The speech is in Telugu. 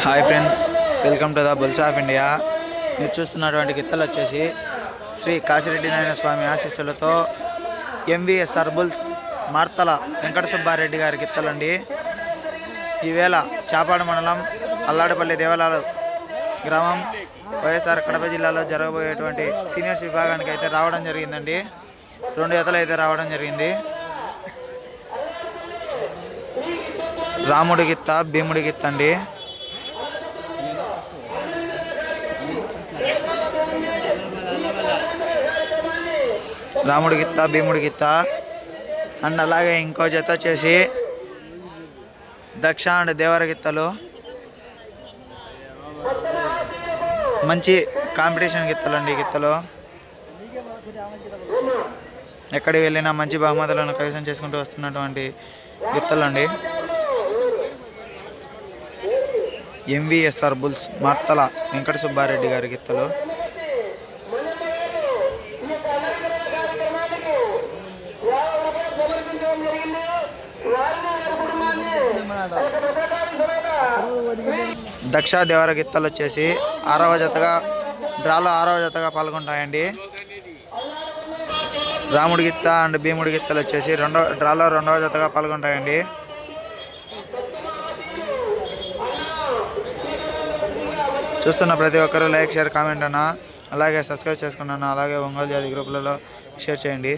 Hi friends, welcome to the bulls of India. మీరు చూస్తున్నటువంటి గిత్తలు వచ్చేసి శ్రీ కాశిరెడ్డి నారాయణ స్వామి ఆశీస్సులతో ఎంవిఎస్ఆర్ బుల్స్ మార్తల వెంకట సుబ్బారెడ్డి గారి గిత్తలండి. ఈవేళ చాపాడు మండలం అల్లాడిపల్లి దేవాలయాల గ్రామం వైఎస్ఆర్ కడప జిల్లాలో జరగబోయేటువంటి సీనియర్స్ విభాగానికి అయితే రావడం జరిగిందండి. 2 జతలు అయితే రావడం జరిగింది. రాముడి గిత్త, భీముడి గిత్త అండి. రాముడి గిత్త, భీముడి గిత్త అండ్ అలాగే ఇంకో జత వచ్చేసి దక్ష అండ్ దేవర గిత్తలు. మంచి కాంపిటీషన్ గిత్తలు అండి. గిత్తలు ఎక్కడికి వెళ్ళినా మంచి బహుమతులను కైవసం చేసుకుంటూ వస్తున్నటువంటి గిత్తలండి. ఎంవిఎస్ఆర్ బుల్స్ మార్తల వెంకట సుబ్బారెడ్డి గారి గిత్తలు. దక్ష దేవర గిత్తలు వచ్చేసి 6వ జతగా డ్రాలో 6వ జతగా పాల్గొంటాయండి. రాముడి గిత్త అండ్ భీముడి గిత్తలు వచ్చేసి డ్రాలో 2వ జతగా పాల్గొంటాయండి. చూస్తున్న ప్రతి ఒక్కరూ లైక్, షేర్, కామెంట్ అన్న అలాగే సబ్స్క్రైబ్ చేసుకున్నాను. అలాగే ఒంగోలు జాతి గ్రూపులలో షేర్ చేయండి.